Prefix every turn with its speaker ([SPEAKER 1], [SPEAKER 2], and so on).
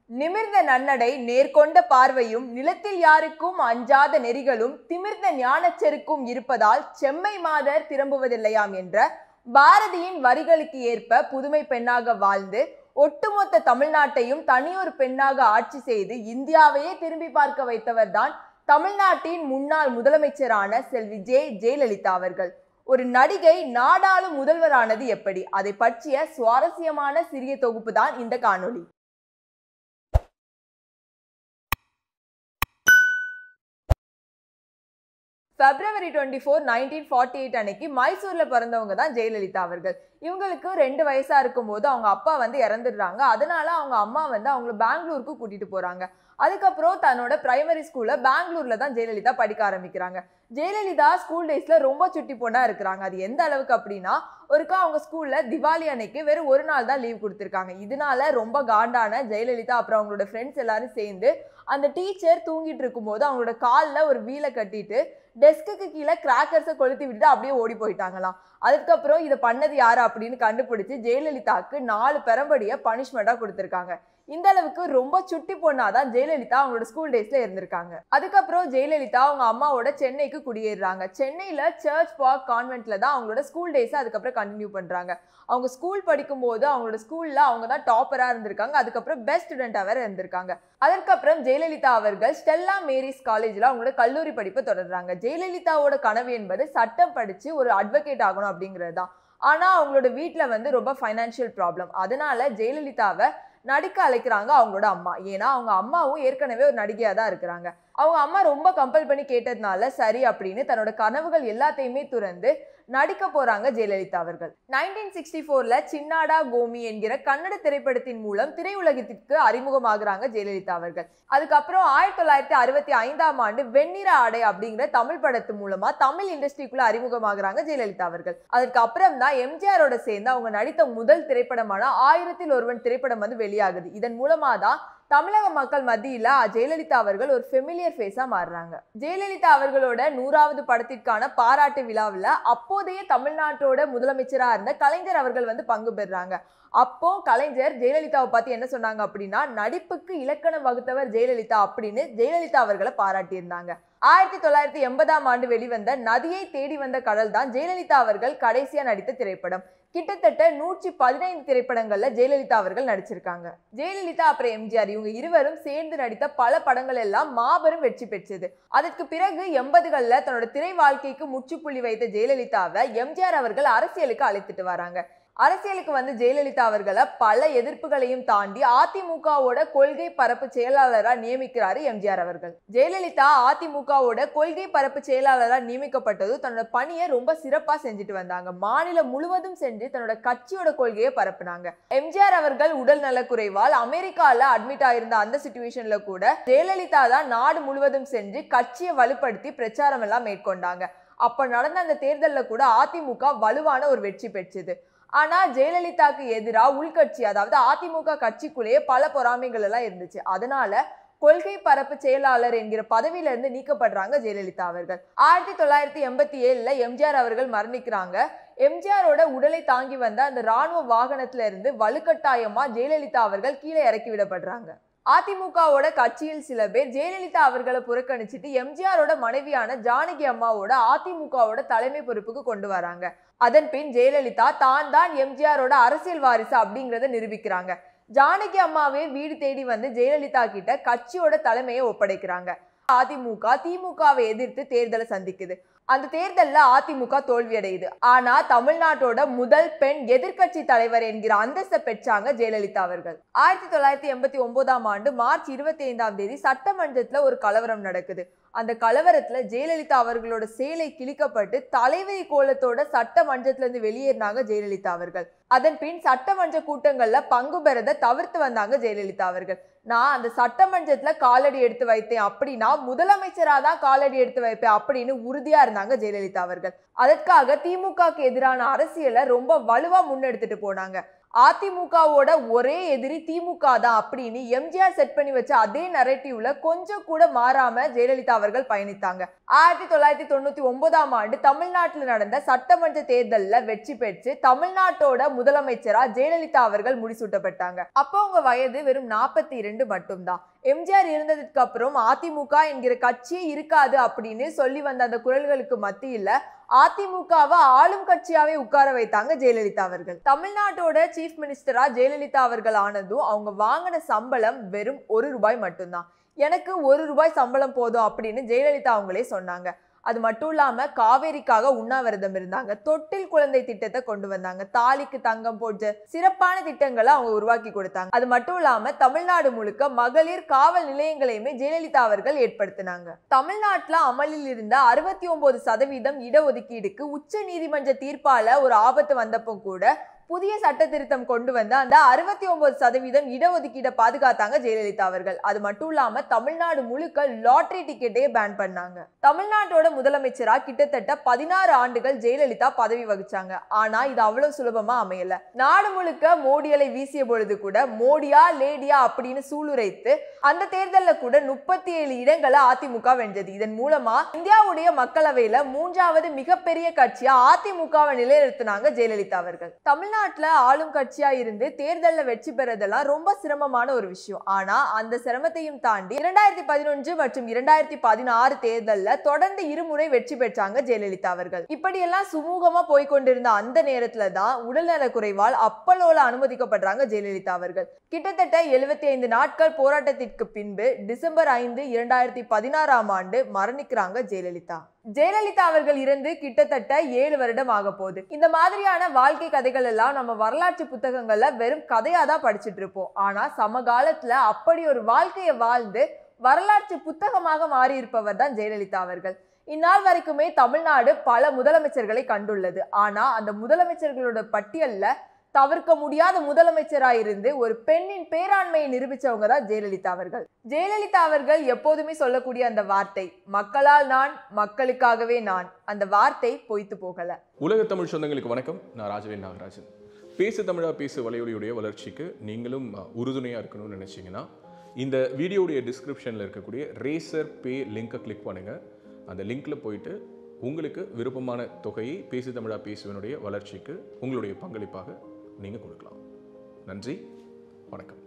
[SPEAKER 1] நிமிர்ந்த நன்னடை, நேர்கொண்ட பார்வையும், நிலத்தில் யாருக்கும் அஞ்சாத நெறிகளும், திமிர்ந்த ஞானச்செருக்கும் இருப்பதால் செம்மை மாதர் திரும்புவதில்லையாம் என்ற பாரதியின் வரிகளுக்கு ஏற்ப புதுமை பெண்ணாக வாழ்ந்து ஒட்டுமொத்த தமிழ்நாட்டையும் தனியொரு பெண்ணாக ஆட்சி செய்து இந்தியாவையே திரும்பி பார்க்க வைத்தவர் தான் தமிழ்நாட்டின் முன்னாள் முதலமைச்சரான செல்வி ஜெயலலிதா அவர்கள். ஒரு நடிகை நாடாளும் முதல்வரானது எப்படி? அதை பற்றிய சுவாரஸ்யமான சிறிய தொகுப்பு தான் இந்த காணொளி. February 24, 1948 அன்னைக்கு மைசூர்ல பிறந்தவங்க தான் ஜெயலலிதா அவர்கள். இவங்களுக்கு 2 வயசா இருக்கும்போது அவங்க அப்பா இறந்துடுறாங்க. அதனால அவங்க அம்மா அவங்கள பெங்களூருக்கு கூட்டிட்டு போறாங்க. அதுக்கப்புறம் தன்னோட பிரைமரி ஸ்கூல்ல பெங்களூர்ல தான் ஜெயலலிதா படிக்க ஆரம்பிக்கிறாங்க. ஜெயலலிதா ஸ்கூல் டேஸ்ல ரொம்ப சுட்டி பொண்ணா இருக்கிறாங்க. அது எந்த அளவுக்கு அப்படின்னா, ஒருக்கா அவங்க ஸ்கூல்ல திவாலி அன்னைக்கு வெறும் ஒரு நாள் தான் லீவ் கொடுத்திருக்காங்க. இதனால ரொம்ப காண்டான ஜெயலலிதா அப்புறம் அவங்களோட ஃப்ரெண்ட்ஸ் எல்லாரும் சேர்ந்து அந்த டீச்சர் தூங்கிட்டு இருக்கும்போது அவங்களோட காலில் ஒரு வீலை கட்டிட்டு டெஸ்க்கு கீழே கிராக்கர்ஸை கொளுத்தி விட்டுட்டு அப்படியே ஓடி போயிட்டாங்களாம். அதுக்கப்புறம் இதை பண்ணது யாரு அப்படின்னு கண்டுபிடிச்சு ஜெயலலிதாவுக்கு 4 பெரம்படியை பனிஷ்மெண்டா கொடுத்திருக்காங்க. இந்த அளவுக்கு ரொம்ப சுட்டி பொண்ணாதான் ஜெயலலிதா அவங்களோட ஸ்கூல் டேஸ்ல இருந்திருக்காங்க. அதுக்கப்புறம் ஜெயலலிதா அவங்க அம்மாவோட சென்னைக்கு குடியேறாங்க. சென்னையில சர்ச் பார்க் கான்வென்ட்ல தான் அவங்களோட ஸ்கூல் டேஸை அதுக்கப்புறம் கண்டினியூ பண்றாங்க. அவங்க ஸ்கூல் படிக்கும் போது அவங்களோட ஸ்கூல்ல அவங்க தான் டாப்பரா இருந்திருக்காங்க. அதுக்கப்புறம் பெஸ்ட் ஸ்டூடெண்டா வேற இருந்திருக்காங்க. அதுக்கப்புறம் ஜெயலலிதா அவர்கள் ஸ்டெல்லா மேரிஸ் காலேஜ்ல அவங்களோட கல்லூரி படிப்பை தொடர்றாங்க. ஜெயலலிதாவோட கனவு என்பது சட்டம் படிச்சு ஒரு அட்வொகேட் ஆகணும் அப்படிங்கிறது தான். ஆனா அவங்களோட வீட்டுல ரொம்ப ஃபைனான்சியல் ப்ராப்ளம். அதனால ஜெயலலிதாவை நடிக்க அழைக்கிறாங்க அவங்களோட அம்மா. ஏன்னா அவங்க அம்மாவும் ஏற்கனவே ஒரு நடிகையா தான் இருக்கிறாங்க. அவங்க அம்மா ரொம்ப கம்பல் பண்ணி கேட்டதுனால சரி அப்படின்னு தன்னோட கனவுகள் எல்லாத்தையுமே துறந்து நடிக்க போறாங்க ஜெயலலிதா அவர்கள். 1964ல சின்னாடா கோமி என்கிற கன்னட திரைப்படத்தின் மூலம் திரையுலகத்திற்கு அறிமுகமாகறாங்க ஜெயலலிதா அவர்கள். அதுக்கப்புறம் 1965ஆம் ஆண்டு வெண்ணிற ஆடை அப்படிங்கிற தமிழ் படத்து மூலமா தமிழ் இண்டஸ்ட்ரிக்குள்ள அறிமுகமாகறாங்க ஜெயலலிதா அவர்கள். அதுக்கு அப்புறம் தான் எம்ஜிஆரோட சேர்ந்து அவங்க நடித்த முதல் திரைப்படமான 1000ல் ஒருவன் திரைப்படம் வெளியாகுது. இதன் மூலமா தான் தமிழக மக்கள் மத்தியில ஜெயலலிதா அவர்கள் ஒரு ஃபெமிலியர் ஃபேஸா மாறுறாங்க. ஜெயலலிதா அவர்களோட 100வது படத்திற்கான பாராட்டு விழாவில் அப்போதைய தமிழ்நாட்டோட முதலமைச்சரா இருந்த கலைஞர் அவர்கள் பங்கு பெறாங்க. அப்போ கலைஞர் ஜெயலலிதாவை பார்த்து என்ன சொன்னாங்க அப்படின்னா, நடிப்புக்கு இலக்கணம் வகுத்தவர் ஜெயலலிதா அப்படின்னு ஜெயலலிதா அவர்களை பாராட்டியிருந்தாங்க. 1980ஆம் ஆண்டு வெளிவந்த நதியை தேடி வந்த கடல் தான் ஜெயலலிதா அவர்கள் கடைசியா நடித்த திரைப்படம். கிட்டத்தட்ட 115 திரைப்படங்கள்ல ஜெயலலிதா அவர்கள் நடிச்சிருக்காங்க. ஜெயலலிதா அப்புறம் எம்ஜிஆர் இவங்க இருவரும் சேர்ந்து நடித்த பல படங்கள் எல்லாம் மாபெரும் வெற்றி பெற்றது. அதற்கு பிறகு 80கள்ல தன்னோட திரை வாழ்க்கைக்கு முற்றுப்புள்ளி வைத்த ஜெயலலிதாவை எம்ஜிஆர் அவர்கள் அரசியலுக்கு அழைத்துட்டு வராங்க. அரசியலுக்கு ஜெயலலிதா அவர்களை பல எதிர்ப்புகளையும் தாண்டி அதிமுகவோட கொள்கை பரப்பு செயலாளரா நியமிக்கிறாரு எம்ஜிஆர் அவர்கள். ஜெயலலிதா அதிமுகவோட கொள்கை பரப்பு செயலாளரா நியமிக்கப்பட்டது தன்னோட பணியை ரொம்ப சிறப்பா செஞ்சுட்டு வந்தாங்க. மாநிலம் முழுவதும் சென்று தன்னோட கட்சியோட கொள்கையை பரப்புனாங்க. எம்ஜிஆர் அவர்கள் உடல் நலக்குறைவால் அமெரிக்கால அட்மிட் ஆயிருந்த அந்த சிச்சுவேஷன்ல கூட ஜெயலலிதா தான் நாடு முழுவதும் சென்று கட்சியை வலுப்படுத்தி பிரச்சாரம் எல்லாம் மேற்கொண்டாங்க. அப்ப நடந்த அந்த தேர்தலில் கூட அதிமுக வலுவான ஒரு வெற்றி பெற்றது. ஆனா ஜெயலலிதாக்கு எதிராக உள்கட்சி அதாவது அதிமுக கட்சிக்குள்ளேயே பல பொறாமைகள் எல்லாம் இருந்துச்சு. அதனால கொள்கை பரப்பு செயலாளர் என்கிற பதவியில இருந்து நீக்கப்படுறாங்க ஜெயலலிதா அவர்கள். 1987ல எம்ஜிஆர் அவர்கள் மரணிக்கிறாங்க. எம்ஜிஆரோட உடலை தாங்கி வந்த அந்த ராணுவ வாகனத்துல இருந்து வலுக்கட்டாயமா ஜெயலலிதா அவர்கள் கீழே இறக்கி விடப்படுறாங்க. அதிமுகவோட கட்சியில் சில பேர் ஜெயலலிதா அவர்களை புறக்கணிச்சுட்டு எம்ஜிஆரோட மனைவியான ஜானகி அம்மாவோட அதிமுகவோட தலைமை பொறுப்புக்கு கொண்டு வராங்க. அதன் பின் ஜெயலலிதா தான் எம்ஜிஆரோட அரசியல் வாரிசு அப்படிங்கறத நிரூபிக்கிறாங்க. ஜானகி அம்மாவே வீடு தேடி ஜெயலலிதா கிட்ட கட்சியோட தலைமையை ஒப்படைக்கிறாங்க. அதிமுக திமுகவை எதிர்த்து தேர்தலை சந்திக்குது. அந்த தேர்தலில் அதிமுக தோல்வி அடையுது. ஆனா தமிழ்நாட்டோட முதல் பெண் எதிர்கட்சி தலைவர் என்கிற அந்தஸ்தை பெற்றாங்க ஜெயலலிதா அவர்கள். 1989ஆம் ஆண்டு மார்ச் 25ஆம் தேதி சட்டமன்றத்துல ஒரு கலவரம் நடக்குது. அந்த கலவரத்துல ஜெயலலிதா அவர்களோட சேலை கிழிக்கப்பட்டு தலைவரி கோலத்தோட சட்டமன்றத்துல இருந்து வெளியேறினாங்க ஜெயலலிதா அவர்கள். அதன் பின் சட்டமன்ற கூட்டங்கள்ல பங்கு பெறத தவிர்த்து வந்தாங்க ஜெயலலிதா அவர்கள். நான் அந்த சட்டமன்றத்துல காலடி எடுத்து வைத்தேன் அப்படின்னா முதலமைச்சராதான் காலடி எடுத்து வைப்பேன் அப்படின்னு உறுதியா இருந்தாங்க ஜெயலலிதா அவர்கள். அதற்காக திமுகக்கு எதிரான அரசியலை ரொம்ப வலுவா முன்னெடுத்துட்டு போனாங்க. அதிமுகவோட ஒரே எதிரி திமுக தான் அப்படின்னு எம்ஜிஆர் செட் பண்ணி வச்ச அதே நரேட்டிவ்ல கொஞ்சம் கூட மாறாம ஜெயலலிதா அவர்கள் பயணித்தாங்க. 1999ஆம் ஆண்டு தமிழ்நாட்டில் நடந்த சட்டமன்ற தேர்தலில் வெற்றி பெற்று தமிழ்நாட்டோட முதலமைச்சரா ஜெயலலிதா அவர்கள் முடிசூட்டப்பட்டாங்க. அப்போ அவங்க வயது வெறும் 42 மட்டும்தான். எம்ஜிஆர் இருந்ததுக்கு அப்புறம் அதிமுக என்கிற கட்சியே இருக்காது அப்படின்னு சொல்லி வந்த அந்த குரல்களுக்கு மத்தியில அதிமுகவை ஆளும் கட்சியாவே உட்கார வைத்தாங்க ஜெயலலிதா அவர்கள். தமிழ்நாட்டோட சீஃப் மினிஸ்டரா ஜெயலலிதா அவர்கள் ஆனதும் அவங்க வாங்கின சம்பளம் வெறும் ₹1 மட்டும்தான். எனக்கு ₹1 சம்பளம் போதும் அப்படின்னு ஜெயலலிதா அவங்களே சொன்னாங்க. அது மட்டும் இல்லாம காவேரிக்காக உண்ணாவிரதம் இருந்தாங்க. தொட்டில் குழந்தை திட்டத்தை கொண்டு வந்தாங்க. தாலிக்கு தங்கம் போன்ற சிறப்பான திட்டங்களை அவங்க உருவாக்கி கொடுத்தாங்க. அது மட்டும் இல்லாம தமிழ்நாடு முழுக்க மகளிர் காவல் நிலையங்களையுமே ஜெயலலிதா அவர்கள் ஏற்படுத்தினாங்க. தமிழ்நாட்டுல அமலில் இருந்த 69% இடஒதுக்கீடுக்கு உச்ச நீதிமன்ற தீர்ப்பால ஒரு ஆபத்து வந்தப்போ கூட புதிய சட்ட திருத்தம் கொண்டு வந்து அந்த 69% இடஒதுக்கீட்டை பாதுகாத்தாங்க ஜெயலலிதா அவர்கள். அது மட்டும் இல்லாம தமிழ்நாடு முழுக்க லாட்டரி டிக்கெட்டே பேன் பண்ணாங்க. தமிழ்நாட்டோட முதலமைச்சரா கிட்டத்தட்ட 16 ஆண்டுகள் ஜெயலலிதா பதவி வகிச்சாங்க. ஆனா இது அவ்வளவு சுலபமா அமையல. நாடு முழுக்க மோடியலை வீசிய பொழுது கூட மோடியா லேடியா அப்படின்னு சூளுரைத்து அந்த தேர்தலில் கூட 37 இடங்களை அதிமுக வென்றது. இதன் மூலமா இந்தியாவுடைய மக்களவையில 3வது மிகப்பெரிய கட்சியா அதிமுகவை நிலைநிறுத்தினாங்க ஜெயலலிதா அவர்கள். தமிழ்நாட்டுல ஆளும் கட்சியா இருந்து தேர்தலில் வெற்றி பெறதெல்லாம் ரொம்ப சிரமமான ஒரு விஷயம். ஆனா அந்த சிரமத்தையும் தாண்டி 2011 மற்றும் 2016 தேர்தலில் தொடர்ந்து இருமுறை வெற்றி பெற்றாங்க ஜெயலலிதா அவர்கள். இப்படியெல்லாம் சுமூகமா போய்கொண்டிருந்த அந்த நேரத்துல தான் உடல்நல குறைவால் அப்பலோல அனுமதிக்கப்படுறாங்க ஜெயலலிதா அவர்கள். கிட்டத்தட்ட 75 நாட்கள் போராட்டத்திற்கு பின்பு டிசம்பர் 5, 2016ஆம் ஆண்டு மரணிக்கிறாங்க ஜெயலலிதா. ஜெயலலிதா அவர்கள் இறந்து கிட்டத்தட்ட 7 வருடம் ஆக போகுது. இந்த மாதிரியான வாழ்க்கை கதைகள் எல்லாம் நம்ம வரலாற்று புத்தகங்கள்ல வெறும் கதையா தான் படிச்சுட்டு இருப்போம். ஆனா சமகாலத்துல அப்படி ஒரு வாழ்க்கையை வாழ்ந்து வரலாற்று புத்தகமாக மாறி இருப்பவர் தான் ஜெயலலிதா அவர்கள். இந்நாள் வரைக்குமே தமிழ்நாடு பல முதலமைச்சர்களை கண்டுள்ளது. ஆனா அந்த முதலமைச்சர்களோட பட்டியல்ல தவிர்க்க முடியாத முதலமைச்சராயிருந்து ஒரு பெண்ணின் பேராண்மையை நிரூபிச்சவங்க தான் ஜெயலலிதா அவர்கள். ஜெயலலிதா அவர்கள் எப்போதுமே சொல்லக்கூடிய அந்த வார்த்தை, மக்களால் நான், மக்களுக்காகவே நான், அந்த வார்த்தை பொய்த்து போகல.
[SPEAKER 2] உலக தமிழ் சொந்தங்களுக்கு வணக்கம். நான் ராஜவேல் நாகராஜன். பேசு தமிழா பேசு வலையொலியுடைய வளர்ச்சிக்கு நீங்களும் உறுதுணையாக இருக்கணும்னு நினைச்சீங்கன்னா இந்த வீடியோடைய டிஸ்கிரிப்ஷனில் இருக்கக்கூடிய ரேசர் பே லிங்கை கிளிக் பண்ணுங்க. அந்த லிங்க்ல போயிட்டு உங்களுக்கு விருப்பமான தொகையை பேசு தமிழா பேசுவனுடைய வளர்ச்சிக்கு உங்களுடைய பங்களிப்பாக நீங்கள் கொடுக்கலாம். நன்றி, வணக்கம்.